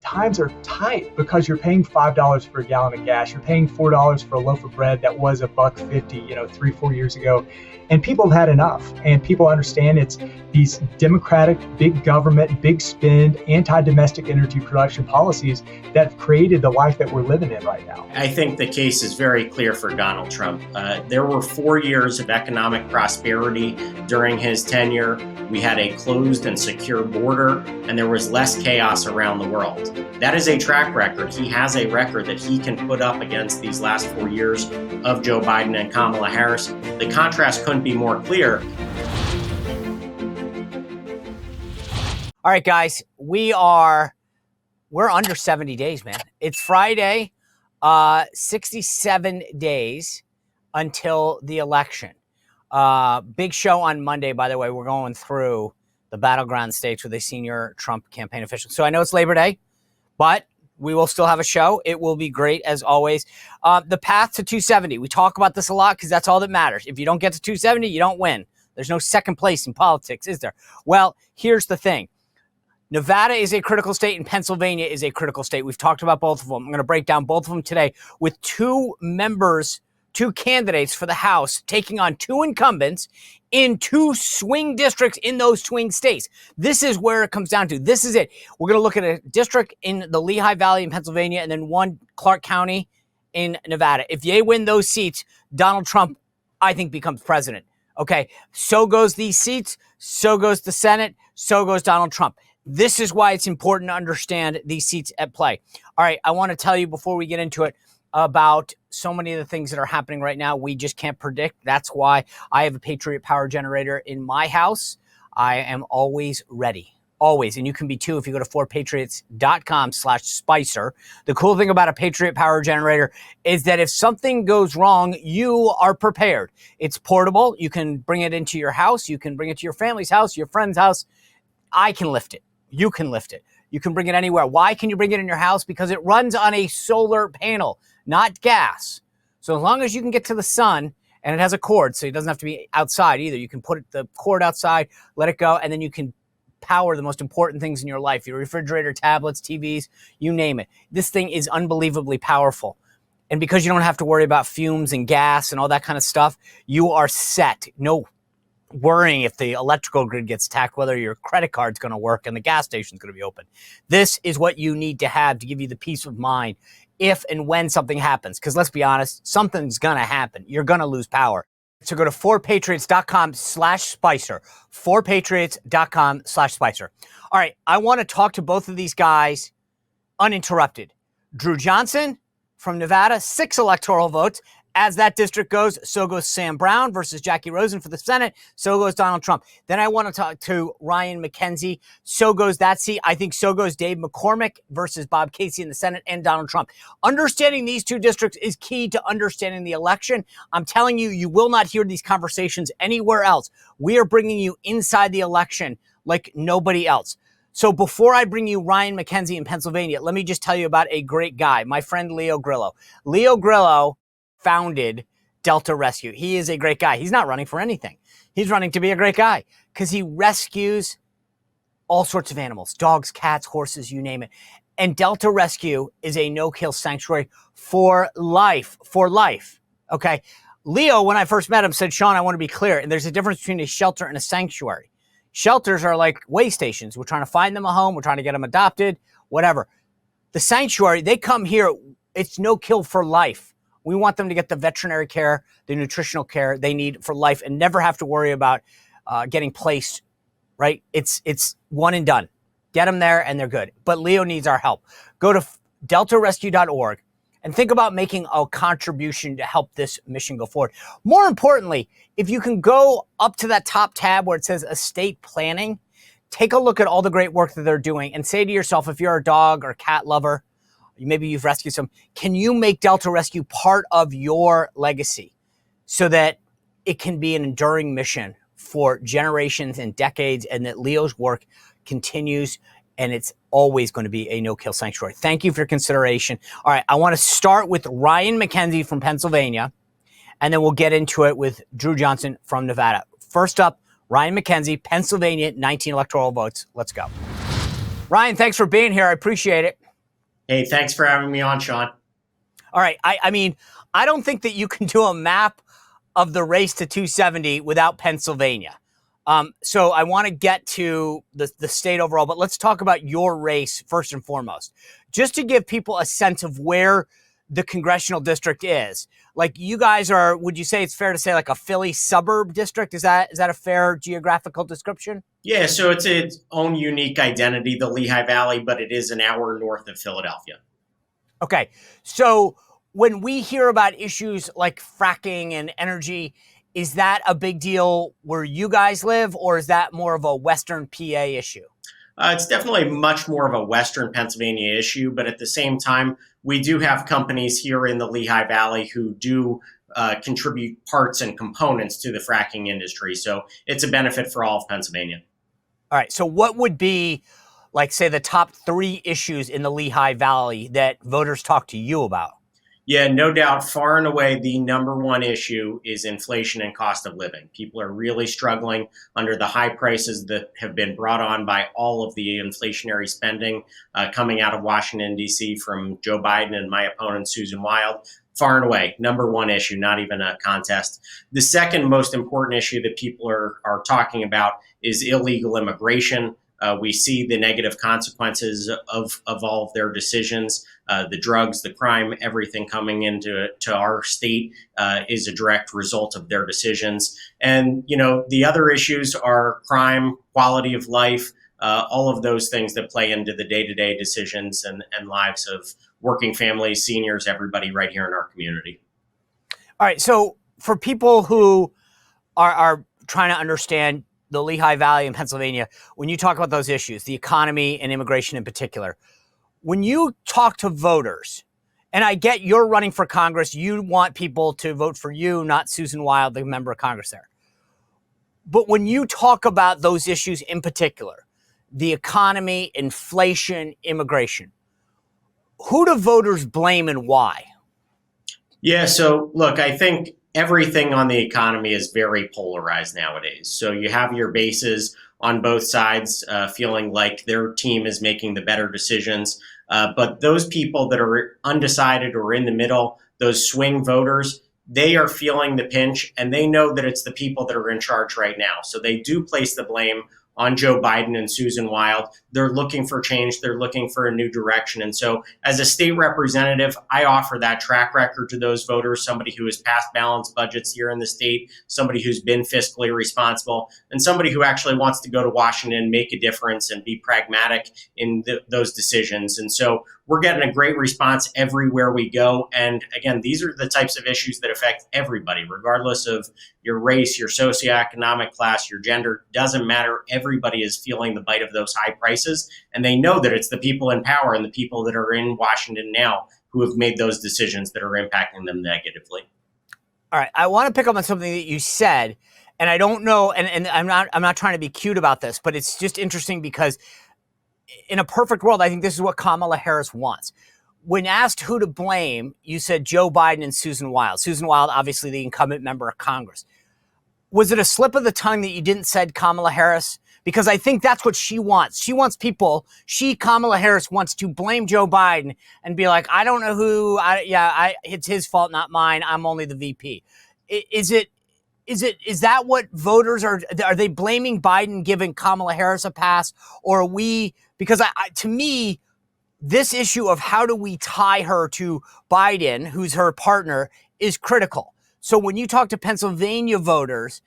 times are tight because you're paying $5 for a gallon of gas. You're paying $4 for a loaf of bread that was $1.50, 3-4 years ago. And people have had enough. And people understand it's these democratic, big government, big spend, anti-domestic energy production policies that have created the life that we're living in right now. I think the case is very clear for Donald Trump. There were 4 years of economic prosperity during his tenure. We had a closed and secure border, and there was less chaos around the world. That is a track record. He has a record that he can put up against these last 4 years of Joe Biden and Kamala Harris. The contrast couldn't be more clear. All right, guys, we're under 70 days, man. It's Friday, 67 days until the election. Big show on Monday, by the way. We're going through the Battleground states with a senior Trump campaign official. So I know it's Labor Day, but we will still have a show. It will be great, as always. The path to 270. We talk about this a lot because that's all that matters. If you don't get to 270, you don't win. There's no second place in politics, is there? Well, here's the thing. Nevada is a critical state and Pennsylvania is a critical state. We've talked about both of them. I'm going to break down both of them today with two candidates for the House taking on two incumbents in two swing districts in those swing states. This is where it comes down to. This is it. We're going to look at a district in the Lehigh Valley in Pennsylvania and then one Clark County in Nevada. If they win those seats, Donald Trump, I think, becomes president. Okay, so goes these seats, so goes the Senate, so goes Donald Trump. This is why it's important to understand these seats at play. All right, I want to tell you before we get into it about so many of the things that are happening right now we just can't predict. That's why I have a Patriot Power generator in my house. I am always ready. Always. And you can be too if you go to 4patriots.com/Spicer. The cool thing about a Patriot Power generator is that if something goes wrong, you are prepared. It's portable. You can bring it into your house. You can bring it to your family's house, your friend's house. I can lift it. You can lift it. You can bring it anywhere. Why can you bring it in your house? Because it runs on a solar panel, not gas. So as long as you can get to the sun, and it has a cord, so it doesn't have to be outside either. You can put the cord outside, let it go, and then you can power the most important things in your life, your refrigerator, tablets, TVs, you name it. This thing is unbelievably powerful. And because you don't have to worry about fumes and gas and all that kind of stuff, you are set. No worrying if the electrical grid gets attacked, whether your credit card's going to work and the gas station's going to be open. This is what you need to have to give you the peace of mind if and when something happens. Because let's be honest, something's going to happen. You're going to lose power. So go to 4patriots.com/Spicer. 4patriots.com/Spicer. All right, I want to talk to both of these guys uninterrupted. Drew Johnson from Nevada, 6 electoral votes. As that district goes, so goes Sam Brown versus Jackie Rosen for the Senate. So goes Donald Trump. Then I want to talk to Ryan Mackenzie. So goes that seat. I think so goes Dave McCormick versus Bob Casey in the Senate and Donald Trump. Understanding these two districts is key to understanding the election. I'm telling you, you will not hear these conversations anywhere else. We are bringing you inside the election like nobody else. So before I bring you Ryan Mackenzie in Pennsylvania, let me just tell you about a great guy, my friend Leo Grillo. Leo Grillo founded Delta Rescue. He is a great guy. He's not running for anything. He's running to be a great guy because he rescues all sorts of animals, dogs, cats, horses, you name it. And Delta Rescue is a no-kill sanctuary for life, okay? Leo, when I first met him, said, Sean, I want to be clear. And there's a difference between a shelter and a sanctuary. Shelters are like way stations. We're trying to find them a home. We're trying to get them adopted, whatever. The sanctuary, they come here. It's no kill for life. We want them to get the veterinary care, the nutritional care they need for life and never have to worry about getting placed, right? It's one and done. Get them there and they're good. But Leo needs our help. Go to deltarescue.org and think about making a contribution to help this mission go forward. More importantly, if you can go up to that top tab where it says estate planning, take a look at all the great work that they're doing and say to yourself, if you're a dog or cat lover, maybe you've rescued some, can you make Delta Rescue part of your legacy so that it can be an enduring mission for generations and decades and that Leo's work continues and it's always going to be a no-kill sanctuary. Thank you for your consideration. All right, I want to start with Ryan Mackenzie from Pennsylvania, and then we'll get into it with Drew Johnson from Nevada. First up, Ryan Mackenzie, Pennsylvania, 19 electoral votes. Let's go. Ryan, thanks for being here. I appreciate it. Hey, thanks for having me on, Sean. All right. I mean, I don't think that you can do a map of the race to 270 without Pennsylvania. So I want to get to the state overall, but let's talk about your race first and foremost, just to give people a sense of where the congressional district is. Like, you guys are, would you say it's fair to say like a Philly suburb district? Is that a fair geographical description? Yeah, so it's its own unique identity, the Lehigh Valley, but it is an hour north of Philadelphia. Okay. So when we hear about issues like fracking and energy, is that a big deal where you guys live, or is that more of a Western PA issue? It's definitely much more of a Western Pennsylvania issue, but at the same time, we do have companies here in the Lehigh Valley who do contribute parts and components to the fracking industry. So it's a benefit for all of Pennsylvania. All right. So what would be, like, say, the top 3 issues in the Lehigh Valley that voters talk to you about? Yeah, no doubt. Far and away, the number one issue is inflation and cost of living. People are really struggling under the high prices that have been brought on by all of the inflationary spending coming out of Washington, D.C. from Joe Biden and my opponent, Susan Wild. Far and away, number one issue, not even a contest. The second most important issue that people are talking about is illegal immigration. We see the negative consequences of all of their decisions. The drugs, the crime, everything coming into our state is a direct result of their decisions. And, the other issues are crime, quality of life, all of those things that play into the day-to-day decisions and lives of working families, seniors, everybody right here in our community. All right. So for people who are trying to understand the Lehigh Valley in Pennsylvania, when you talk about those issues, the economy and immigration in particular, when you talk to voters, and I get you're running for Congress, you want people to vote for you, not Susan Wild, the member of Congress there. But when you talk about those issues in particular, the economy, inflation, immigration, who do voters blame and why? Yeah, so look, I think everything on the economy is very polarized nowadays. So you have your bases on both sides feeling like their team is making the better decisions. But those people that are undecided or in the middle, those swing voters, they are feeling the pinch and they know that it's the people that are in charge right now. So they do place the blame on Joe Biden and Susan Wild. They're looking for change. They're looking for a new direction. And so as a state representative, I offer that track record to those voters, somebody who has passed balanced budgets here in the state, somebody who's been fiscally responsible, and somebody who actually wants to go to Washington, make a difference, and be pragmatic in those decisions. And so we're getting a great response everywhere we go. And again, these are the types of issues that affect everybody, regardless of your race, your socioeconomic class, your gender, doesn't matter. Everybody is feeling the bite of those high prices. And they know that it's the people in power and the people that are in Washington now who have made those decisions that are impacting them negatively. All right. I want to pick up on something that you said, and I don't know, and I'm not trying to be cute about this, but it's just interesting because in a perfect world, I think this is what Kamala Harris wants. When asked who to blame, you said Joe Biden and Susan Wild. Susan Wild, obviously the incumbent member of Congress. Was it a slip of the tongue that you didn't said Kamala Harris? Because I think that's what she wants. She wants people, Kamala Harris wants to blame Joe Biden and be like, I don't know who, it's his fault, not mine. I'm only the VP. Is that what voters are they blaming Biden, giving Kamala Harris a pass? Or are we, because to me, this issue of how do we tie her to Biden, who's her partner, is critical. So when you talk to Pennsylvania voters,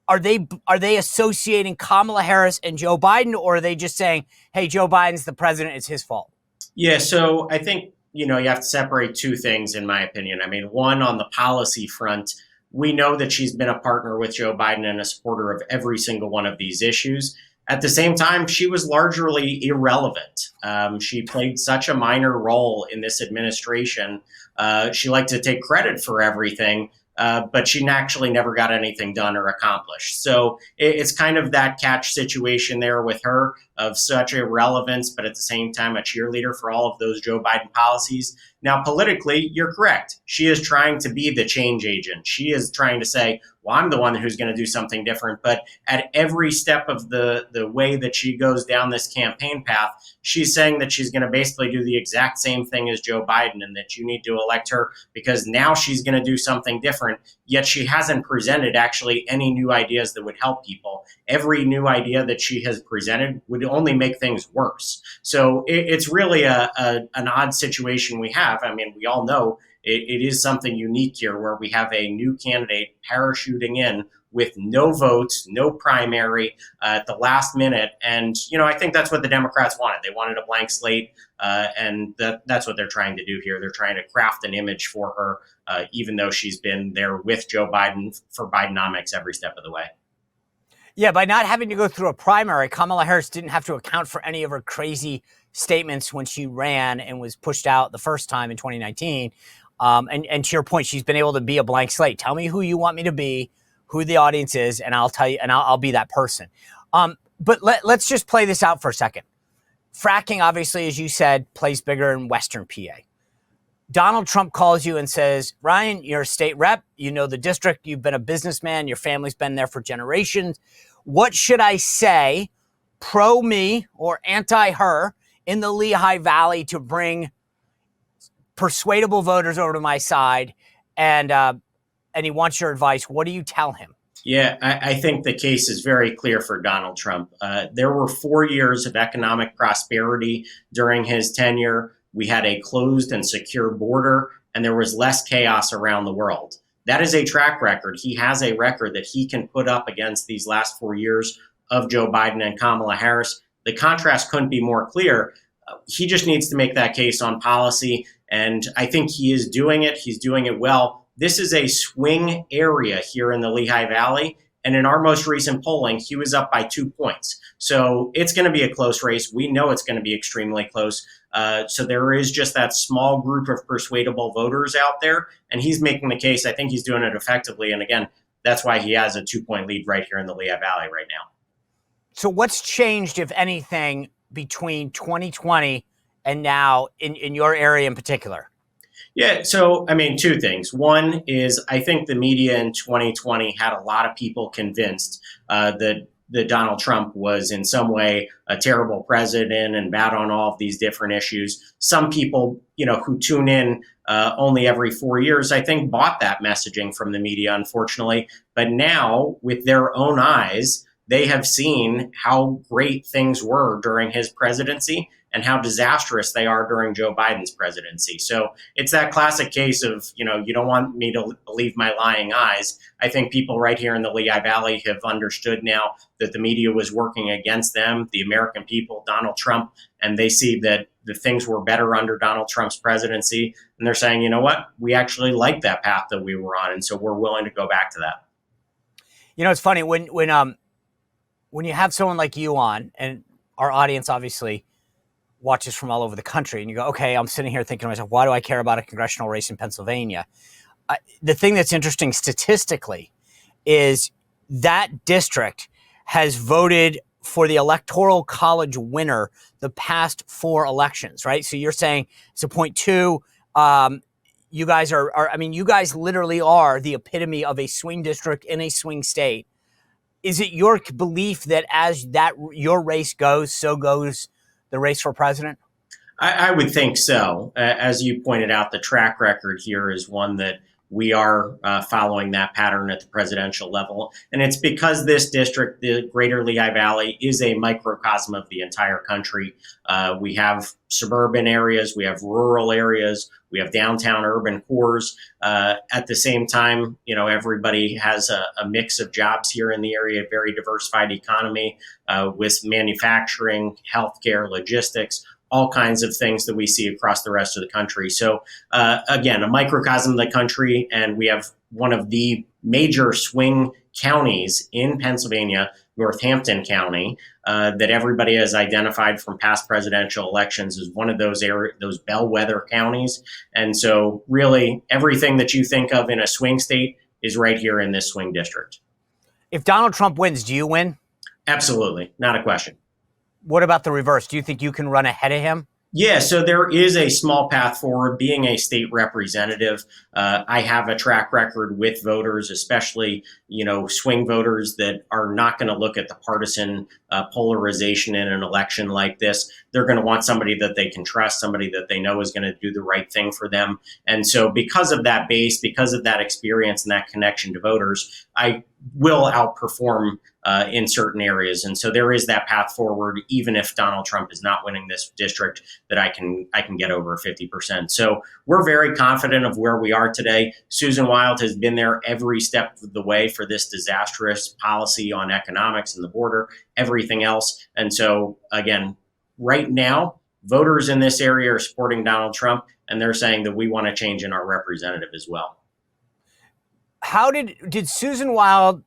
are they associating Kamala Harris and Joe Biden, or are they just saying, hey, Joe Biden's the president, it's his fault? Yeah, so I think, you have to separate two things, in my opinion. I mean, one, on the policy front, we know that she's been a partner with Joe Biden and a supporter of every single one of these issues. At the same time, she was largely irrelevant. She played such a minor role in this administration. She liked to take credit for everything, but she actually never got anything done or accomplished. So it's kind of that catch situation there with her of such irrelevance, but at the same time, a cheerleader for all of those Joe Biden policies. Now, politically, you're correct. She is trying to be the change agent. She is trying to say, well, I'm the one who's going to do something different. But at every step of the way that she goes down this campaign path, she's saying that she's going to basically do the exact same thing as Joe Biden and that you need to elect her because now she's going to do something different. Yet she hasn't presented actually any new ideas that would help people. Every new idea that she has presented would only make things worse. So it's really an odd situation we have. I mean, we all know it is something unique here where we have a new candidate parachuting in with no votes, no primary at the last minute. And, I think that's what the Democrats wanted. They wanted a blank slate. And that's what they're trying to do here. They're trying to craft an image for her, even though she's been there with Joe Biden for Bidenomics every step of the way. Yeah, by not having to go through a primary, Kamala Harris didn't have to account for any of her crazy statements when she ran and was pushed out the first time in 2019. And to your point, she's been able to be a blank slate. Tell me who you want me to be, who the audience is, and I'll tell you, and I'll be that person. But let's just play this out for a second. Fracking, obviously, as you said, plays bigger in Western PA. Donald Trump calls you and says, Ryan, you're a state rep. You know the district. You've been a businessman. Your family's been there for generations. What should I say, pro me or anti her, in the Lehigh Valley to bring persuadable voters over to my side? And he wants your advice. What do you tell him? Yeah, I think the case is very clear for Donald Trump. There were 4 years of economic prosperity during his tenure. We had a closed and secure border, and there was less chaos around the world. That is a track record. He has a record that he can put up against these last 4 years of Joe Biden and Kamala Harris. The contrast couldn't be more clear. He just needs to make that case on policy, and I think he is doing it. He's doing it well. This is a swing area here in the Lehigh Valley. And in our most recent polling, he was up by 2 points. So it's going to be a close race. We know it's going to be extremely close. So there is just that small group of persuadable voters out there. And he's making the case. I think he's doing it effectively. And again, that's why he has a 2-point lead right here in the Lehigh Valley right now. So what's changed, if anything, between 2020 and now in your area in particular? Yeah, so, I mean, 2 things. One is I think the media in 2020 had a lot of people convinced that Donald Trump was in some way a terrible president and bad on all of these different issues. Some people, who tune in only every 4 years, I think bought that messaging from the media, unfortunately. But now, with their own eyes, they have seen how great things were during his presidency and how disastrous they are during Joe Biden's presidency. So it's that classic case of, you don't want me to believe my lying eyes. I think people right here in the Lehigh Valley have understood now that the media was working against them, the American people, Donald Trump, and they see that the things were better under Donald Trump's presidency. And they're saying, you know what, we actually like that path that we were on. And so we're willing to go back to that. It's funny when you have someone like you on, and our audience obviously watches from all over the country, and you go, okay, I'm sitting here thinking to myself, why do I care about a congressional race in Pennsylvania? The thing that's interesting statistically is that district has voted for the Electoral College winner the past 4 elections, right? So you're saying it's a point 2. You guys you guys literally are the epitome of a swing district in a swing state. Is it your belief that as your race goes, so goes the race for president? I would think so. As you pointed out, the track record here is one that we are following that pattern at the presidential level. And it's because this district, the greater Lehigh Valley, is a microcosm of the entire country. We have suburban areas, we have rural areas, we have downtown urban cores. At the same time, everybody has a mix of jobs here in the area, a very diversified economy with manufacturing, healthcare, logistics, all kinds of things that we see across the rest of the country. So again, a microcosm of the country, and we have one of the major swing counties in Pennsylvania, Northampton County, that everybody has identified from past presidential elections as one of those bellwether counties. And so really everything that you think of in a swing state is right here in this swing district. If Donald Trump wins, do you win? Absolutely. Not a question. What about the reverse? Do you think you can run ahead of him? Yeah, so there is a small path forward. Being a state representative, I have a track record with voters, especially swing voters that are not going to look at the partisan polarization in an election like this. They're going to want somebody that they can trust, somebody that they know is going to do the right thing for them. And so, because of that base, because of that experience and that connection to voters, I will outperform in certain areas. And so there is that path forward, even if Donald Trump is not winning this district, that I can get over 50%. So we're very confident of where we are today. Susan Wild has been there every step of the way for this disastrous policy on economics and the border, everything else. And so again, right now, voters in this area are supporting Donald Trump, and they're saying that we want to change in our representative as well. How did Susan Wild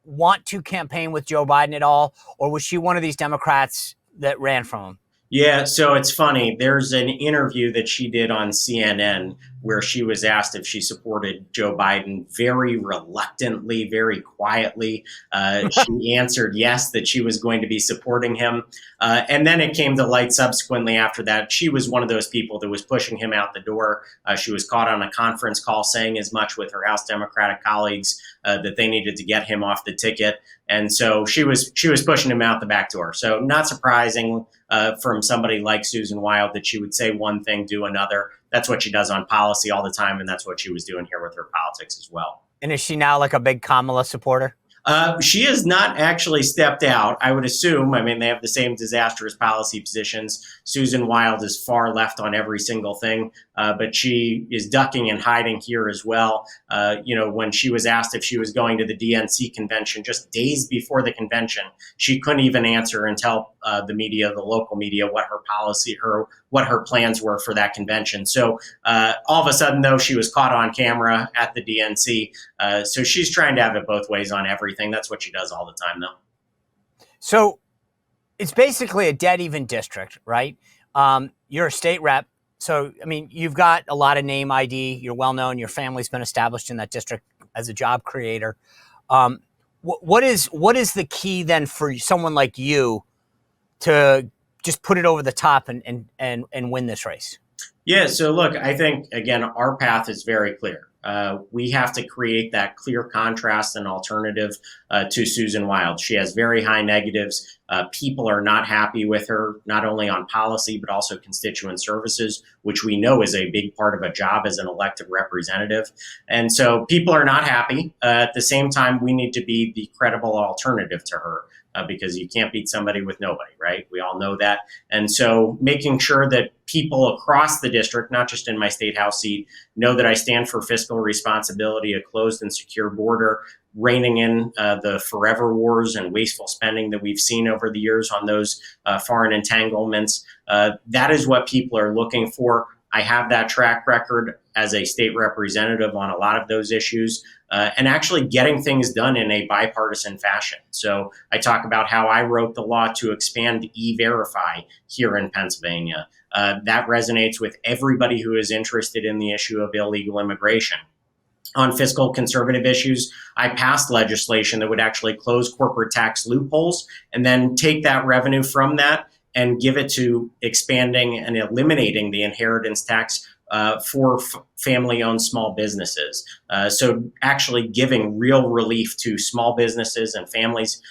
want to campaign with Joe Biden at all, or was she one of these Democrats that ran from him? Yeah, so it's funny. There's an interview that she did on CNN where she was asked if she supported Joe Biden very reluctantly, very quietly. She answered yes, that she was going to be supporting him. And then it came to light subsequently after that. She was one of those people that was pushing him out the door. She was caught on a conference call saying as much with her House Democratic colleagues that they needed to get him off the ticket. And so she was pushing him out the back door. So not surprising from somebody like Susan Wild that she would say one thing, do another. That's what she does on policy all the time, and that's what she was doing here with her politics as well. And is she now like a big Kamala supporter? She has not actually stepped out, I would assume. I mean, they have the same disastrous policy positions. Susan Wild is far left on every single thing, but she is ducking and hiding here as well. When she was asked if she was going to the DNC convention just days before the convention, she couldn't even answer and tell the media, the local media, what her policy or what her plans were for that convention. So all of a sudden, though, she was caught on camera at the DNC. So she's trying to have it both ways on everything. That's what she does all the time, though. So it's basically a dead even district, right? You're a state rep. So, I mean, you've got a lot of name ID. You're well known. Your family's been established in that district as a job creator. What is the key then for someone like you to just put it over the top and win this race? Yeah. So look, I think, again, our path is very clear. We have to create that clear contrast and alternative to Susan Wild. She has very high negatives. People are not happy with her, not only on policy, but also constituent services, which we know is a big part of a job as an elected representative. And so people are not happy. At the same time, we need to be the credible alternative to her. Because you can't beat somebody with nobody, right? We all know that. And so making sure that people across the district, not just in my state house seat, know that I stand for fiscal responsibility, a closed and secure border, reining in the forever wars and wasteful spending that we've seen over the years on those foreign entanglements. That is what people are looking for. I have that track record as a state representative on a lot of those issues and actually getting things done in a bipartisan fashion. So I talk about how I wrote the law to expand E-Verify here in Pennsylvania. That resonates with everybody who is interested in the issue of illegal immigration. On fiscal conservative issues, I passed legislation that would actually close corporate tax loopholes and then take that revenue from that and give it to expanding and eliminating the inheritance tax for family-owned small businesses. So actually giving real relief to small businesses and families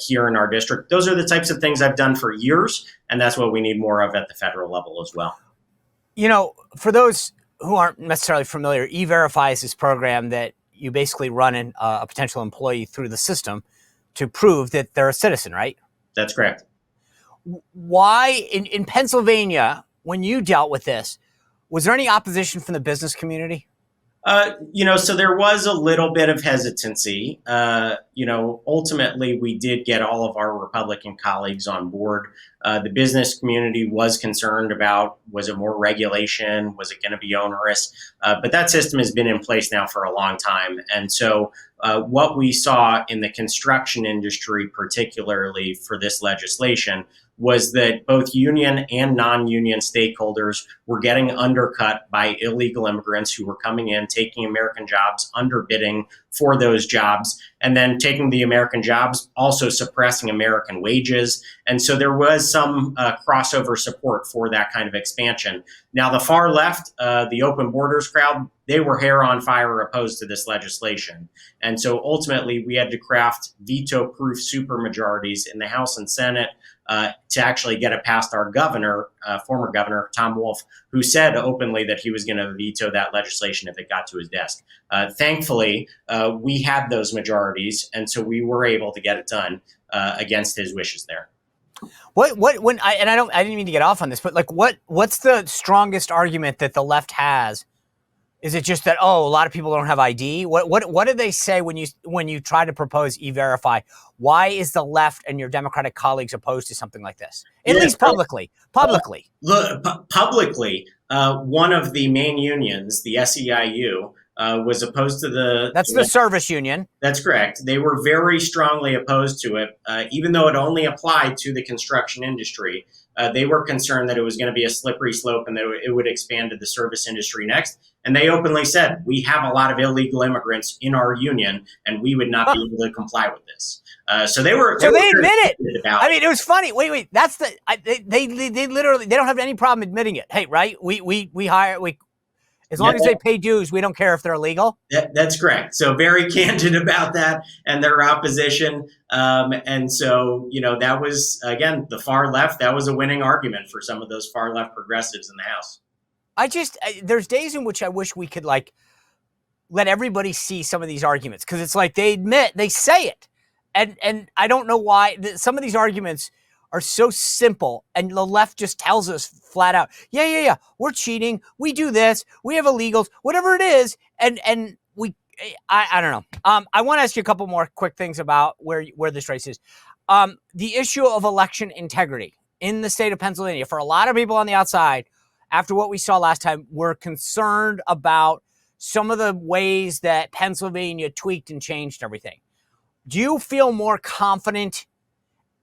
here in our district. Those are the types of things I've done for years, and that's what we need more of at the federal level as well. You know, for those who aren't necessarily familiar, E-Verify is this program that you basically run a potential employee through the system to prove that they're a citizen, right? That's correct. Why, in Pennsylvania, when you dealt with this, was there any opposition from the business community? So there was a little bit of hesitancy. Ultimately, we did get all of our Republican colleagues on board. The business community was concerned about, was it more regulation? Was it going to be onerous? But that system has been in place now for a long time. And so what we saw in the construction industry, particularly for this legislation, was that both union and non-union stakeholders were getting undercut by illegal immigrants who were coming in, taking American jobs, underbidding for those jobs, and then taking the American jobs, also suppressing American wages. And so there was some crossover support for that kind of expansion. Now, the far left, the open borders crowd, they were hair on fire opposed to this legislation. And so ultimately, we had to craft veto-proof supermajorities in the House and Senate to actually get it past our governor, former governor, Tom Wolf, who said openly that he was going to veto that legislation if it got to his desk. Thankfully, we had those majorities, and so we were able to get it done against his wishes there. I didn't mean to get off on this, but like, what's the strongest argument that the left has? Is it just that, a lot of people don't have ID? What do they say when you try to propose E-Verify? Why is the left and your Democratic colleagues opposed to something like this? At least publicly. Publicly, one of the main unions, the SEIU, was opposed to the service union. That's correct. They were very strongly opposed to it, even though it only applied to the construction industry. They were concerned that it was going to be a slippery slope and that it would expand to the service industry next. And they openly said, we have a lot of illegal immigrants in our union, and we would not be able to comply with this. So they admit it. I mean, it was funny. Wait. That's they literally, they don't have any problem admitting it. Hey, right? We hire, as long as they pay dues, we don't care if they're illegal. That's correct. So very candid about that and their opposition. And so, that was, again, the far left. That was a winning argument for some of those far left progressives in the House. There's days in which I wish we could let everybody see some of these arguments, because it's like they say it. And I don't know why some of these arguments are so simple, and the left just tells us flat out, yeah, we're cheating, we do this, we have illegals, whatever it is, and I don't know. I want to ask you a couple more quick things about where this race is. The issue of election integrity in the state of Pennsylvania, for a lot of people on the outside, after what we saw last time, we're concerned about some of the ways that Pennsylvania tweaked and changed everything. Do you feel more confident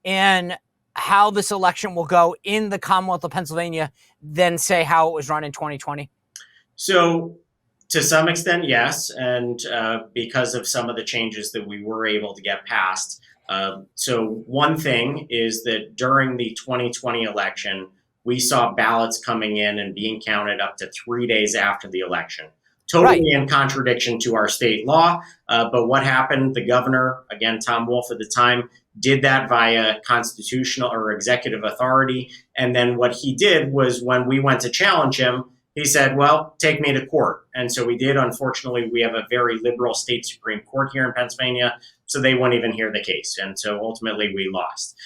in how this election will go in the Commonwealth of Pennsylvania than, say, how it was run in 2020? So to some extent, yes. And because of some of the changes that we were able to get past. So one thing is that during the 2020 election, we saw ballots coming in and being counted up to 3 days after the election. Totally in contradiction to our state law. But what happened? The governor, again, Tom Wolf at the time, did that via constitutional or executive authority. And then what he did was, when we went to challenge him, he said, well, take me to court. And so we did. Unfortunately, we have a very liberal state Supreme Court here in Pennsylvania, so they won't even hear the case. And so ultimately we lost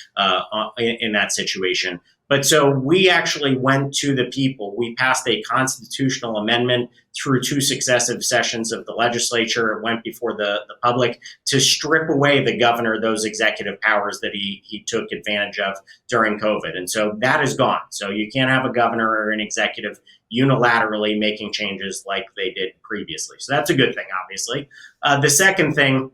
in that situation. But so we actually went to the people. We passed a constitutional amendment through 2 successive sessions of the legislature. It went before the public to strip away the governor those executive powers that he took advantage of during COVID. And so that is gone. So you can't have a governor or an executive unilaterally making changes like they did previously. So that's a good thing, obviously. The second thing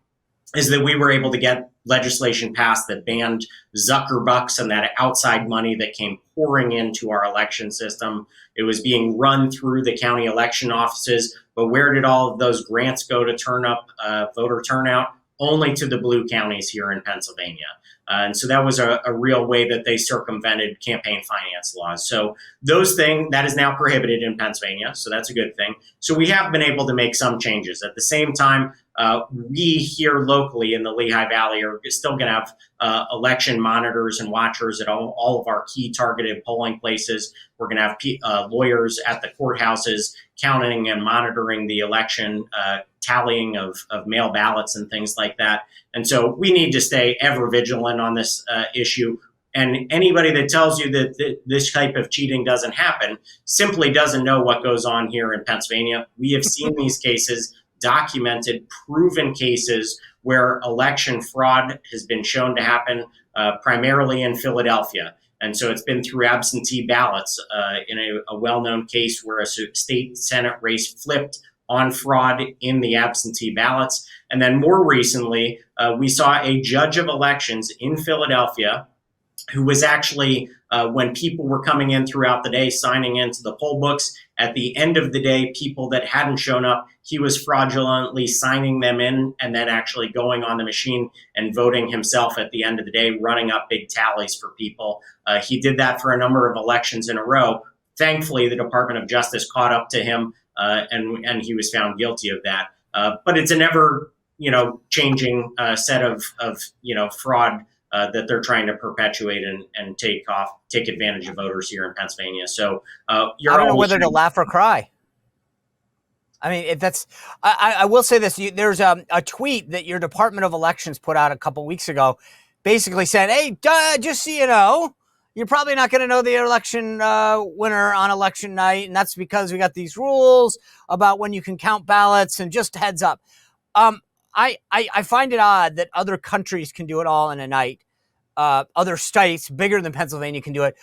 is that we were able to get legislation passed that banned Zuckerbucks and that outside money that came pouring into our election system. It was being run through the county election offices, but where did all of those grants go to turn up voter turnout? Only to the blue counties here in Pennsylvania. And so that was a real way that they circumvented campaign finance laws. So that is now prohibited in Pennsylvania. So that's a good thing. So we have been able to make some changes. At the same time, we here locally in the Lehigh Valley are still going to have election monitors and watchers at all of our key targeted polling places. We're going to have lawyers at the courthouses counting and monitoring the election, tallying of mail ballots and things like that. And so we need to stay ever vigilant on this issue. And anybody that tells you that this type of cheating doesn't happen simply doesn't know what goes on here in Pennsylvania. We have seen these cases, documented, proven cases where election fraud has been shown to happen primarily in Philadelphia. And so it's been through absentee ballots in a well-known case where a state Senate race flipped on fraud in the absentee ballots. And then more recently, we saw a judge of elections in Philadelphia who was actually, when people were coming in throughout the day, signing into the poll books, at the end of the day, people that hadn't shown up, he was fraudulently signing them in and then actually going on the machine and voting himself at the end of the day, running up big tallies for people. He did that for a number of elections in a row. Thankfully, the Department of Justice caught up to him, and he was found guilty of that. But it's an ever, changing set of fraud that they're trying to perpetuate and take advantage of voters here in Pennsylvania. So I don't know whether to laugh or cry. I mean, I will say this. There's a tweet that your Department of Elections put out a couple weeks ago, basically saying, hey, just so you know, you're probably not going to know the election winner on election night. And that's because we got these rules about when you can count ballots, and just heads up. I find it odd that other countries can do it all in a night. Other states bigger than Pennsylvania can do it.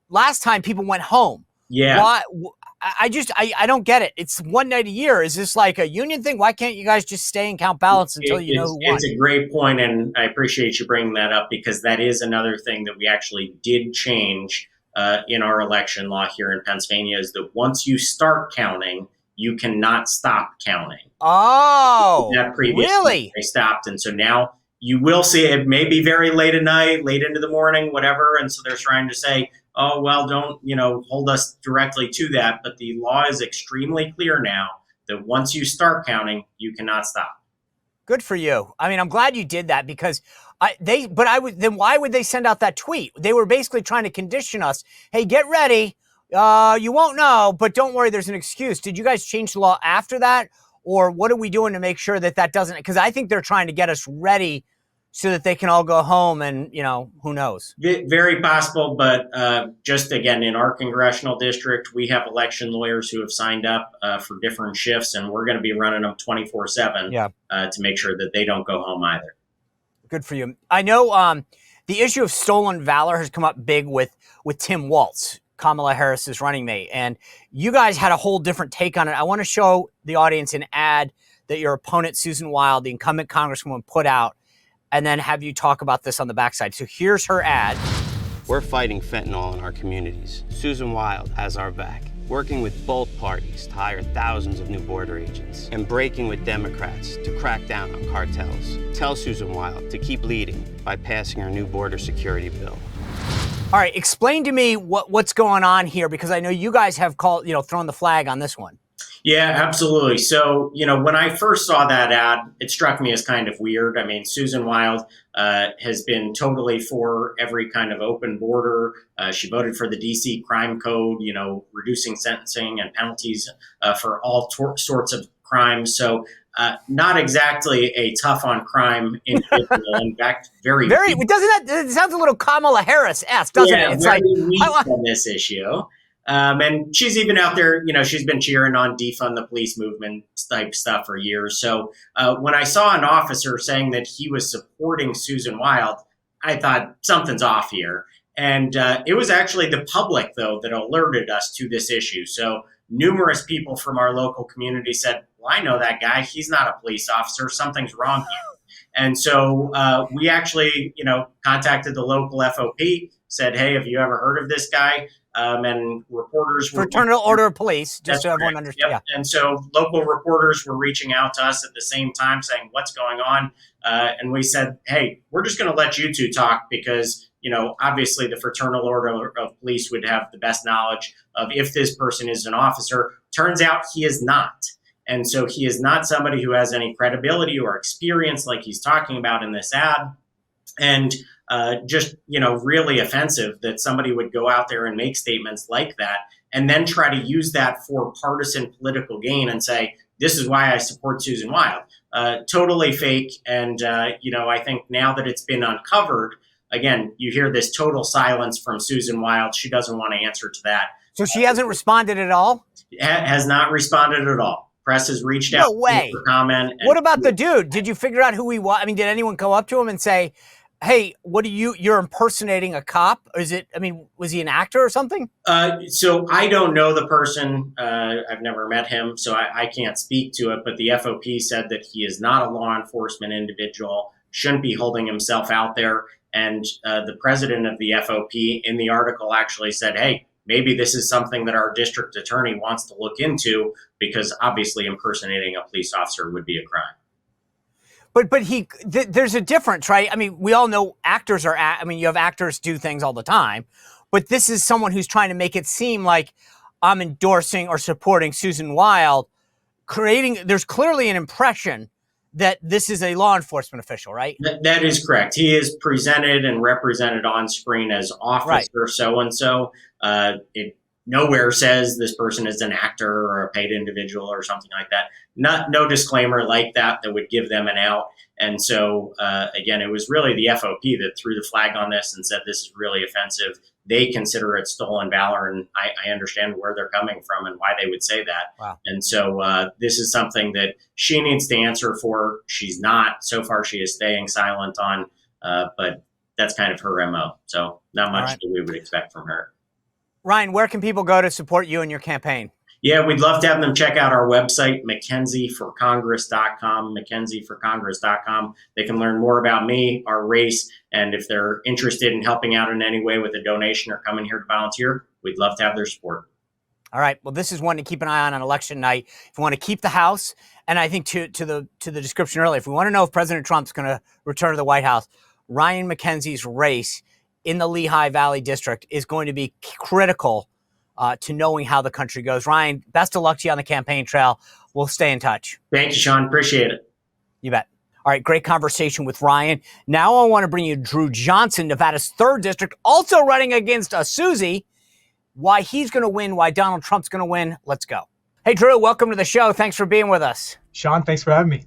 Last time people went home. Yeah. Why? I don't get it. It's one night a year. Is this like a union thing? Why can't you guys just stay and count ballots until you know who won? It's a great point, and I appreciate you bringing that up, because that is another thing that we actually did change in our election law here in Pennsylvania, is that once you start counting, you cannot stop counting. Oh, that previously really? They stopped, and so now you will see it may be very late at night, late into the morning, whatever. And so they're trying to say, oh, well, don't, hold us directly to that. But the law is extremely clear now that once you start counting, you cannot stop. Good for you. I mean, I'm glad you did that, because then why would they send out that tweet? They were basically trying to condition us. Hey, get ready. You won't know, but don't worry, there's an excuse. Did you guys change the law after that? Or what are we doing to make sure that doesn't, because I think they're trying to get us ready so that they can all go home and, who knows? Very possible. But just again, in our congressional district, we have election lawyers who have signed up for different shifts, and we're going to be running them 24/7 to make sure that they don't go home either. Good for you. I know the issue of stolen valor has come up big with Tim Walz, Kamala Harris's running mate. And you guys had a whole different take on it. I want to show the audience an ad that your opponent, Susan Wild, the incumbent congresswoman, put out, and then have you talk about this on the backside. So here's her ad. We're fighting fentanyl in our communities. Susan Wild has our back, working with both parties to hire thousands of new border agents and breaking with Democrats to crack down on cartels. Tell Susan Wild to keep leading by passing her new border security bill. All right, explain to me what's going on here, because I know you guys have thrown the flag on this one. Yeah, absolutely. So, when I first saw that ad, it struck me as kind of weird. I mean, Susan Wild has been totally for every kind of open border. She voted for the DC crime code, reducing sentencing and penalties for all sorts of crimes. So not exactly a tough on crime individual. In fact, very doesn't that, it sounds a little Kamala Harris-esque, doesn't it? It's very weak on this issue. And she's even out there, she's been cheering on defund the police movement type stuff for years. So when I saw an officer saying that he was supporting Susan Wild, I thought something's off here. And it was actually the public, though, that alerted us to this issue. So numerous people from our local community said, well, I know that guy. He's not a police officer. Something's wrong here. And so we actually, contacted the local FOP, said, hey, have you ever heard of this guy? And reporters were Fraternal Order of Police, just so everyone understands. Yep. Yeah. And so local reporters were reaching out to us at the same time saying, what's going on? And we said, hey, we're just going to let you two talk, because, obviously the Fraternal Order of Police would have the best knowledge of if this person is an officer. Turns out he is not. And so he is not somebody who has any credibility or experience like he's talking about in this ad. And just, really offensive that somebody would go out there and make statements like that and then try to use that for partisan political gain and say, this is why I support Susan Wild. Totally fake. And, I think now that it's been uncovered, again, you hear this total silence from Susan Wild. She doesn't want to answer to that. So she hasn't responded at all? Has not responded at all. Press has reached out for comment. What about the dude? Did you figure out who he was? I mean, did anyone go up to him and say, hey, you're impersonating a cop? Was he an actor or something? So I don't know the person. I've never met him, so I can't speak to it. But the FOP said that he is not a law enforcement individual, shouldn't be holding himself out there. And the president of the FOP in the article actually said, hey, maybe this is something that our district attorney wants to look into, because obviously impersonating a police officer would be a crime. But there's a difference, right? I mean, we all know actors you have actors do things all the time, but this is someone who's trying to make it seem like I'm endorsing or supporting Susan Wild, there's clearly an impression that this is a law enforcement official, right? That is correct. He is presented and represented on screen as officer so-and-so. It nowhere says this person is an actor or a paid individual or something like that. No disclaimer like that would give them an out. And so, again, it was really the FOP that threw the flag on this and said this is really offensive. They consider it stolen valor, and I understand where they're coming from and why they would say that. Wow. And so this is something that she needs to answer for. She's not. So far, she is staying silent on, but that's kind of her MO. So not much that we would expect from her. Ryan, where can people go to support you and your campaign? Yeah, we'd love to have them check out our website, mackenzieforcongress.com, mackenzieforcongress.com. They can learn more about me, our race, and if they're interested in helping out in any way with a donation or coming here to volunteer, we'd love to have their support. All right. Well, this is one to keep an eye on election night. If we want to keep the House, and I think to the description earlier, if we want to know if President Trump's going to return to the White House, Ryan Mackenzie's race in the Lehigh Valley District is going to be critical to knowing how the country goes. Ryan, best of luck to you on the campaign trail. We'll stay in touch. Thank you, Sean. Appreciate it. You bet. All right, great conversation with Ryan. Now I want to bring you Drew Johnson, Nevada's 3rd district, also running against Susie. Why he's going to win, why Donald Trump's going to win. Let's go. Hey, Drew, welcome to the show. Thanks for being with us. Sean, thanks for having me.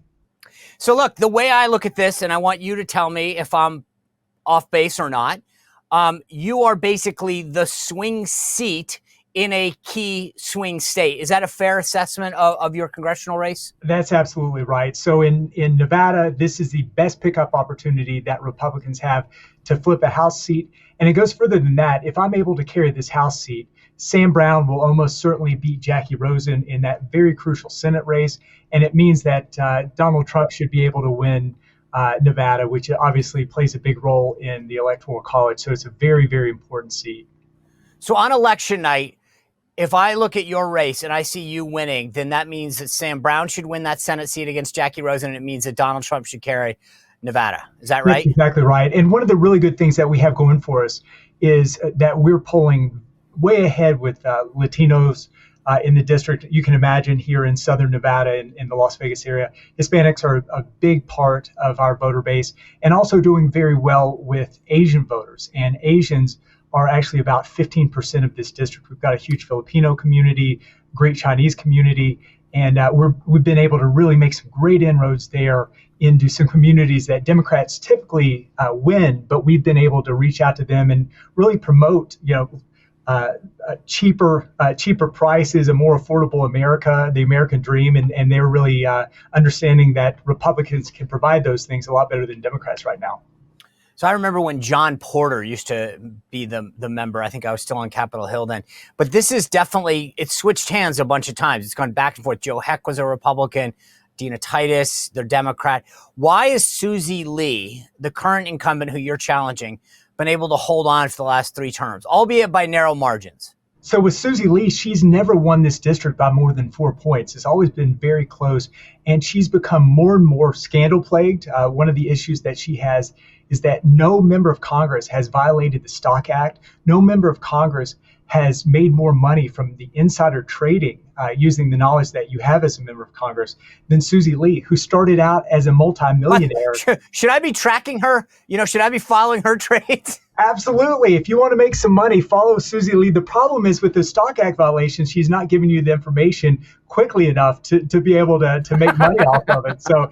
So look, the way I look at this, and I want you to tell me if I'm off base or not, you are basically the swing seat in a key swing state. Is that a fair assessment of your congressional race? That's absolutely right. So in Nevada, this is the best pickup opportunity that Republicans have to flip a House seat. And it goes further than that. If I'm able to carry this House seat, Sam Brown will almost certainly beat Jackie Rosen in that very crucial Senate race. And it means that Donald Trump should be able to win Nevada, which obviously plays a big role in the Electoral College. So it's a very, very important seat. So on election night, if I look at your race and I see you winning, then that means that Sam Brown should win that Senate seat against Jackie Rosen, and it means that Donald Trump should carry Nevada. Is that right? That's exactly right. And one of the really good things that we have going for us is that we're polling way ahead with Latinos in the district. You can imagine here in Southern Nevada, in the Las Vegas area, Hispanics are a big part of our voter base, and also doing very well with Asian voters. And Asians are actually about 15% of this district. We've got a huge Filipino community, great Chinese community, and we've been able to really make some great inroads there into some communities that Democrats typically win, but we've been able to reach out to them and really promote, cheaper prices, a more affordable America, the American dream, and they're really understanding that Republicans can provide those things a lot better than Democrats right now. So I remember when John Porter used to be the member. I think I was still on Capitol Hill then. But this is definitely, it's switched hands a bunch of times. It's gone back and forth. Joe Heck was a Republican. Dina Titus, they're Democrat. Why is Susie Lee, the current incumbent who you're challenging, been able to hold on for the last 3 terms, albeit by narrow margins? So with Susie Lee, she's never won this district by more than 4 points. It's always been very close. And she's become more and more scandal plagued. One of the issues that she has is that no member of Congress has violated the Stock Act. No member of Congress has made more money from the insider trading using the knowledge that you have as a member of Congress than Susie Lee, who started out as a multi-millionaire. Should I be tracking her? Should I be following her trades? Absolutely. If you want to make some money, follow Susie Lee. The problem is with the Stock Act violations, she's not giving you the information quickly enough to be able to make money off of it. So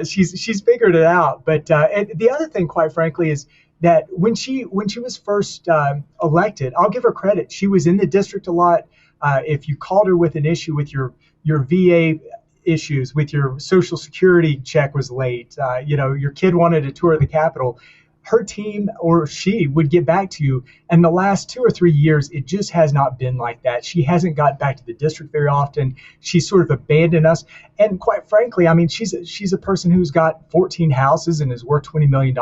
she's figured it out. But and the other thing, quite frankly, is that when she was first elected, I'll give her credit. She was in the district a lot. If you called her with an issue with your VA issues, with your Social Security check was late, your kid wanted a tour of the Capitol, her team or she would get back to you. And the last 2 or 3 years, it just has not been like that. She hasn't got back to the district very often. She's sort of abandoned us. And quite frankly, I mean, she's a person who's got 14 houses and is worth $20 million.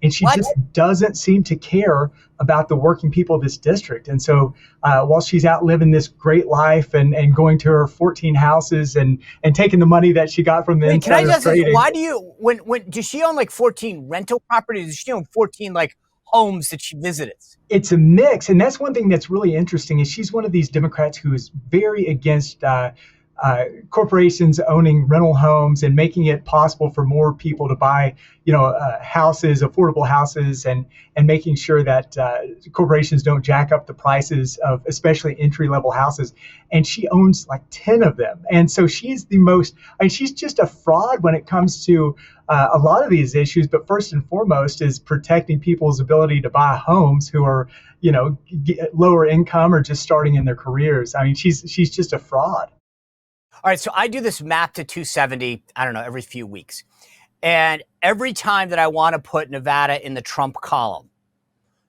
And she just doesn't seem to care about the working people of this district. And so while she's out living this great life and going to her 14 houses and taking the money that she got from the insider trading. Why do you, when does she own like 14 rental properties? Does she own 14 like homes that she visited? It's a mix. And that's one thing that's really interesting is she's one of these Democrats who is very against corporations owning rental homes and making it possible for more people to buy, houses, affordable houses, and making sure that corporations don't jack up the prices of especially entry-level houses. And she owns like 10 of them. And so she's she's just a fraud when it comes to a lot of these issues. But first and foremost is protecting people's ability to buy homes who are, lower income or just starting in their careers. I mean, she's just a fraud. All right, so I do this map to 270, I don't know, every few weeks. And every time that I want to put Nevada in the Trump column,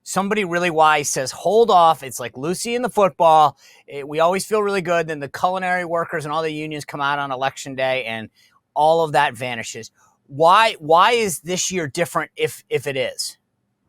somebody really wise says, hold off. It's like Lucy in the football. We always feel really good. Then the culinary workers and all the unions come out on election day and all of that vanishes. Why is this year different if it is?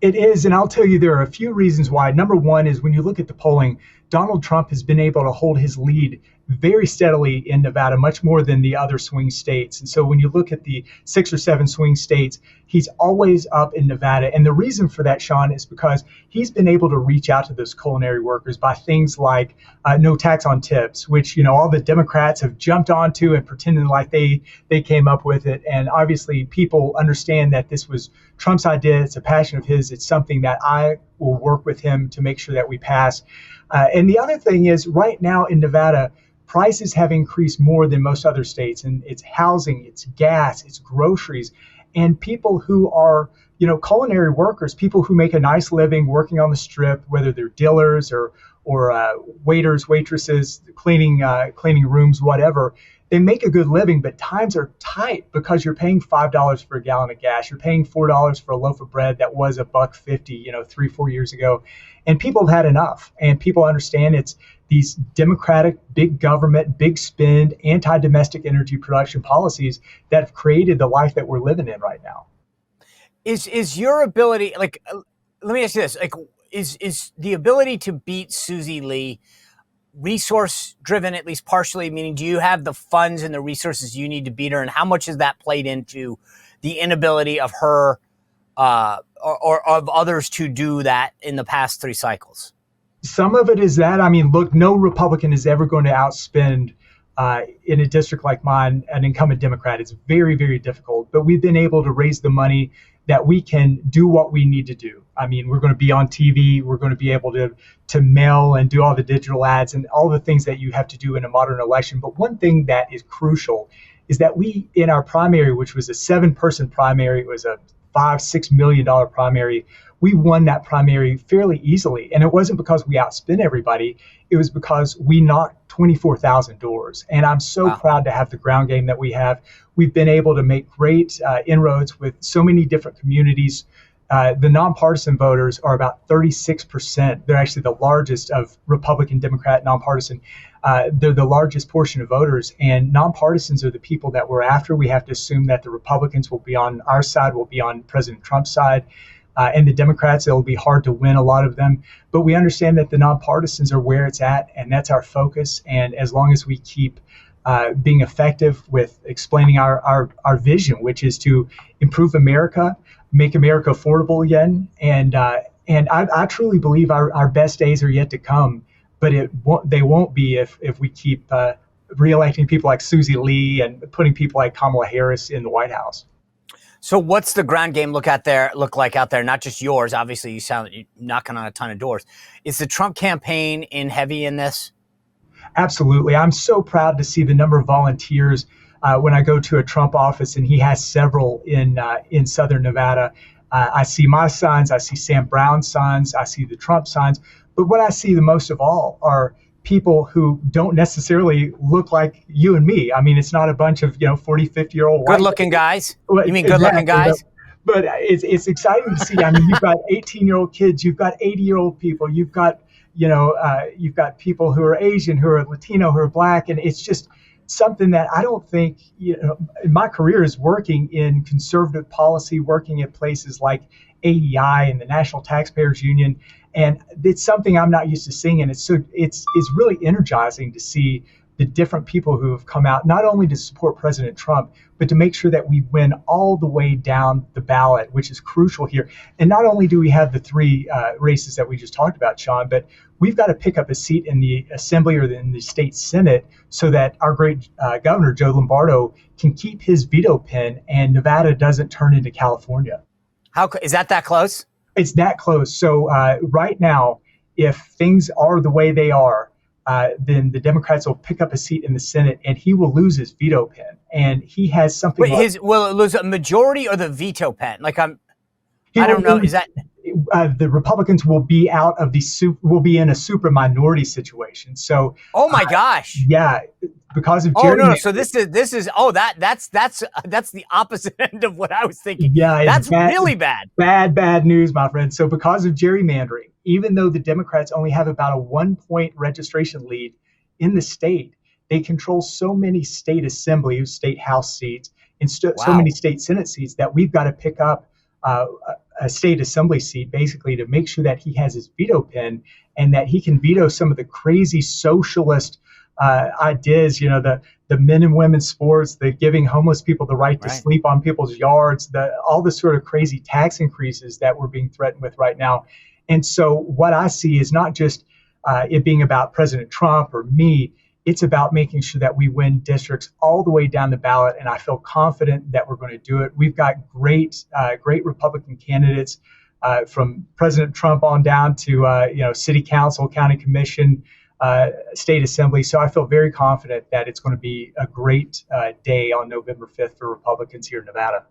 It is, and I'll tell you there are a few reasons why. Number one is when you look at the polling, Donald Trump has been able to hold his lead very steadily in Nevada, much more than the other swing states. And so when you look at the 6 or 7 swing states, he's always up in Nevada. And the reason for that, Sean, is because he's been able to reach out to those culinary workers by things like no tax on tips, which, all the Democrats have jumped onto and pretended like they came up with it. And obviously people understand that this was Trump's idea. It's a passion of his. It's something that I will work with him to make sure that we pass. And the other thing is right now in Nevada, prices have increased more than most other states, and it's housing, it's gas, it's groceries, and people who are, culinary workers, people who make a nice living working on the strip, whether they're dealers or waiters, waitresses, cleaning rooms, whatever. They make a good living, but times are tight because you're paying $5 for a gallon of gas. You're paying $4 for a loaf of bread that was $1.50, 3-4 years ago. And people have had enough. And people understand it's these democratic, big government, big spend, anti-domestic energy production policies that have created the life that we're living in right now. Is your ability, let me ask you this, is the ability to beat Susie Lee resource driven, at least partially, meaning do you have the funds and the resources you need to beat her? And how much has that played into the inability of her or of others to do that in the past 3 cycles? Some of it is that. I mean, look, no Republican is ever going to outspend in a district like mine an incumbent Democrat. It's very, very difficult. But we've been able to raise the money that we can do what we need to do. I mean, we're going to be on TV. We're going to be able to mail and do all the digital ads and all the things that you have to do in a modern election. But one thing that is crucial is that we, in our primary, which was a 7-person primary, it was a $5-6 million primary, we won that primary fairly easily. And it wasn't because we outspent everybody. It was because we knocked 24,000 doors. And I'm so proud to have the ground game that we have. We've been able to make great inroads with so many different communities. The nonpartisan voters are about 36%. They're actually the largest of Republican, Democrat, nonpartisan. They're the largest portion of voters, and nonpartisans are the people that we're after. We have to assume that the Republicans will be on our side, will be on President Trump's side. And the Democrats, it'll be hard to win a lot of them. But we understand that the nonpartisans are where it's at, and that's our focus. And as long as we keep being effective with explaining our vision, which is to improve America, make America affordable again. And I truly believe our best days are yet to come, but they won't be if we keep reelecting people like Susie Lee and putting people like Kamala Harris in the White House. So what's the ground game look like out there? Not just yours. Obviously, you sound like you're knocking on a ton of doors. Is the Trump campaign heavy in this? Absolutely. I'm so proud to see the number of volunteers when I go to a Trump office, and he has several in Southern Nevada. I see my signs. I see Sam Brown's signs. I see the Trump signs. But what I see the most of all are people who don't necessarily look like you and me. I mean, it's not a bunch of 40, 50-year-old good-looking guys. You mean good-looking guys? But it's exciting to see. I mean, you've got 18-year-old kids, you've got 80-year-old people, you've got you've got people who are Asian, who are Latino, who are Black, and it's just something that I don't think, my career is working in conservative policy, working at places like AEI and the National Taxpayers Union, and it's something I'm not used to seeing, and it's really energizing to see the different people who have come out, not only to support President Trump, but to make sure that we win all the way down the ballot, which is crucial here. And not only do we have the three races that we just talked about, Sean, but we've got to pick up a seat in the Assembly or in the state Senate so that our great governor, Joe Lombardo, can keep his veto pen and Nevada doesn't turn into California. Is that close? It's that close. So right now, if things are the way they are, then the Democrats will pick up a seat in the Senate, and he will lose his veto pen. And he has something. Wait, will it lose a majority or the veto pen? Like I don't know. Is that the Republicans will be out of will be in a super minority situation? So. Oh my gosh. Yeah, because of. Oh no. So this is. Oh, that's the opposite end of what I was thinking. Yeah, that's really bad. Bad news, my friend. So because of gerrymandering, even though the Democrats only have about a 1-point registration lead in the state, they control so many state assembly, state house seats, and so many state Senate seats that we've got to pick up a state assembly seat basically to make sure that he has his veto pen and that he can veto some of the crazy socialist ideas, the men and women's sports, the giving homeless people the right to sleep on people's yards, all the sort of crazy tax increases that we're being threatened with right now. And so what I see is not just it being about President Trump or me, it's about making sure that we win districts all the way down the ballot. And I feel confident that we're going to do it. We've got great Republican candidates from President Trump on down to, city council, county commission, state assembly. So I feel very confident that it's going to be a great day on November 5th for Republicans here in Nevada.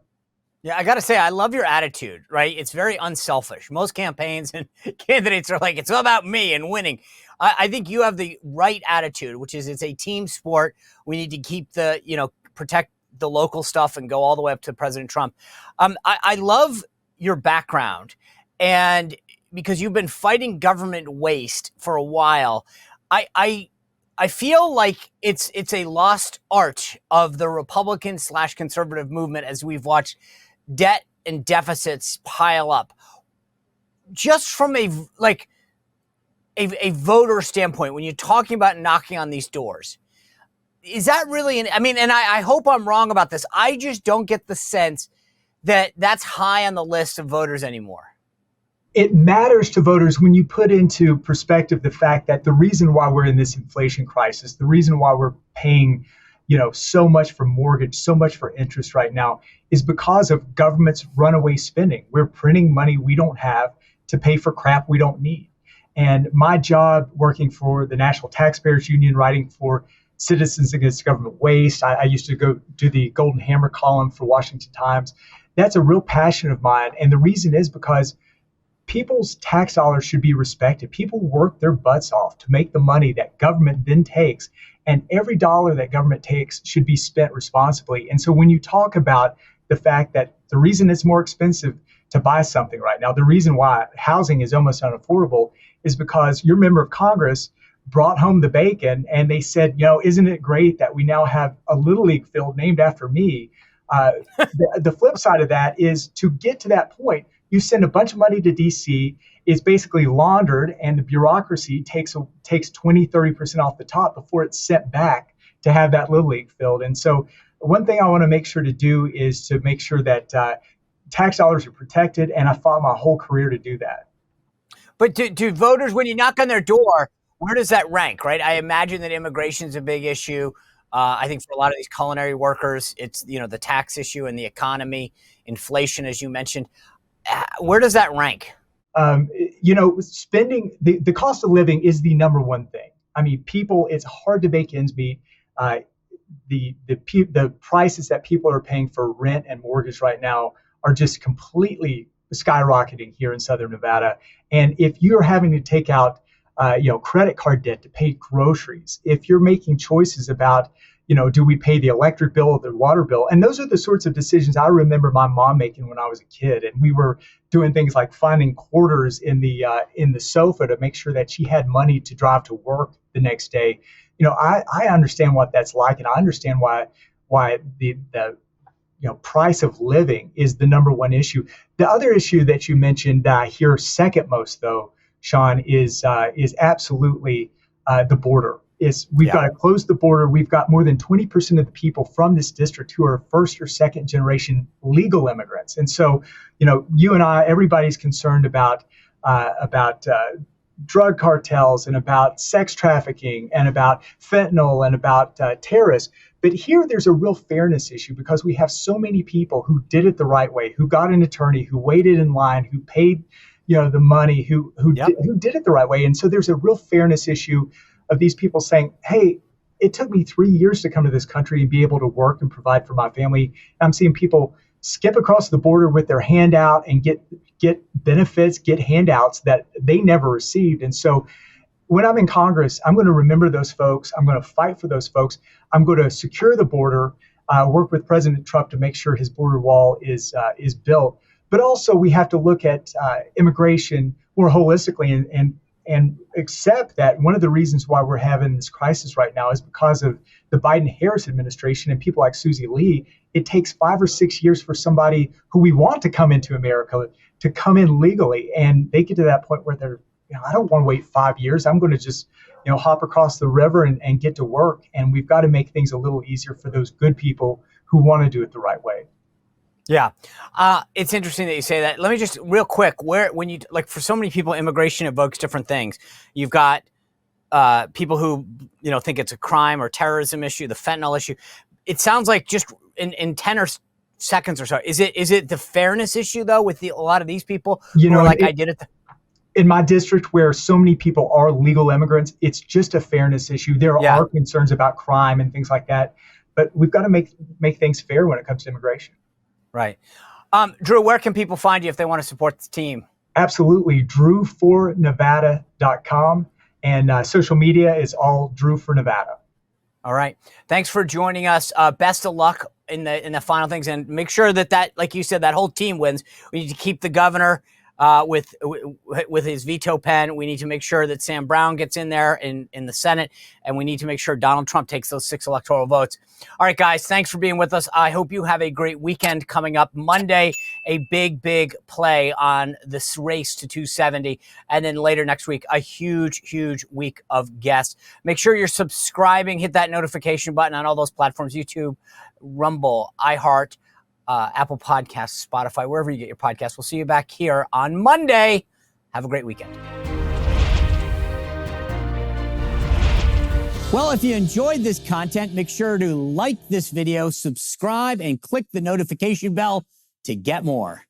Yeah, I got to say, I love your attitude, right? It's very unselfish. Most campaigns and candidates are like, it's all about me and winning. I think you have the right attitude, which is it's a team sport. We need to keep protect the local stuff and go all the way up to President Trump. I love your background, and because you've been fighting government waste for a while, I feel like it's a lost art of the Republican/conservative movement as we've watched debt and deficits pile up. Just from a voter standpoint, when you're talking about knocking on these doors, is that really, and I hope I'm wrong about this, I just don't get the sense that that's high on the list of voters anymore. It matters to voters when you put into perspective the fact that the reason why we're in this inflation crisis, the reason why we're paying so much for mortgage, so much for interest right now is because of government's runaway spending. We're printing money we don't have to pay for crap we don't need. And my job working for the National Taxpayers Union, writing for Citizens Against Government Waste, I used to go do the Golden Hammer column for Washington Times. That's a real passion of mine. And the reason is because people's tax dollars should be respected. People work their butts off to make the money that government then takes. And every dollar that government takes should be spent responsibly. And so when you talk about the fact that the reason it's more expensive to buy something right now, the reason why housing is almost unaffordable is because your member of Congress brought home the bacon and they said, isn't it great that we now have a Little League field named after me? The flip side of that is to get to that point, you send a bunch of money to DC, it's basically laundered, and the bureaucracy takes 20, 30% off the top before it's sent back to have that Little League filled. And so one thing I want to make sure to do is to make sure that tax dollars are protected, and I fought my whole career to do that. But do voters, when you knock on their door, where does that rank, right? I imagine that immigration is a big issue. I think for a lot of these culinary workers, it's the tax issue and the economy, inflation, as you mentioned. Where does that rank? Spending, the cost of living is the number one thing. I mean, people, it's hard to make ends meet. The prices that people are paying for rent and mortgage right now are just completely skyrocketing here in Southern Nevada. And if you're having to take out, credit card debt to pay groceries, if you're making choices about, do we pay the electric bill or the water bill? And those are the sorts of decisions I remember my mom making when I was a kid. And we were doing things like finding quarters in the sofa to make sure that she had money to drive to work the next day. I understand what that's like, and I understand why the price of living is the number one issue. The other issue that you mentioned that I hear second most, though, Sean, is absolutely the border. We've got to close the border. We've got more than 20% of the people from this district who are first or second generation legal immigrants. And so, you and I, everybody's concerned about drug cartels and about sex trafficking and about fentanyl and about terrorists. But here there's a real fairness issue because we have so many people who did it the right way, who got an attorney, who waited in line, who paid the money, who did it the right way. And so there's a real fairness issue of these people saying, hey, it took me 3 years to come to this country and be able to work and provide for my family. And I'm seeing people skip across the border with their hand out and get benefits, get handouts that they never received. And so when I'm in Congress, I'm going to remember those folks. I'm going to fight for those folks. I'm going to secure the border, work with President Trump to make sure his border wall is built. But also we have to look at immigration more holistically and accept that one of the reasons why we're having this crisis right now is because of the Biden-Harris administration and people like Susie Lee. It takes 5 or 6 years for somebody who we want to come into America to come in legally. And they get to that point where they're, I don't want to wait 5 years. I'm going to just, hop across the river and get to work. And we've got to make things a little easier for those good people who want to do it the right way. Yeah. It's interesting that you say that. Let me just real quick, when you, like, for so many people, immigration evokes different things. You've got people who, think it's a crime or terrorism issue, the fentanyl issue. It sounds like just in 10 or seconds or so. Is it the fairness issue, though, with a lot of these people who are like, I did it? In my district, where so many people are legal immigrants, it's just a fairness issue. There are concerns about crime and things like that. But we've got to make things fair when it comes to immigration. Right. Drew, where can people find you if they want to support the team? Absolutely. DrewForNevada.com. And social media is all Drew for Nevada. All right. Thanks for joining us. Best of luck in the final things. And make sure that, like you said, that whole team wins. We need to keep the governor with his veto pen. We need to make sure that Sam Brown gets in there in the Senate. And we need to make sure Donald Trump takes those 6 electoral votes. All right, guys, thanks for being with us. I hope you have a great weekend coming up. Monday, a big play on this race to 270. And then later next week, a huge week of guests. Make sure you're subscribing. Hit that notification button on all those platforms: YouTube, Rumble, iHeart, Apple Podcasts, Spotify, wherever you get your podcasts. We'll see you back here on Monday. Have a great weekend. Well, if you enjoyed this content, make sure to like this video, subscribe, and click the notification bell to get more.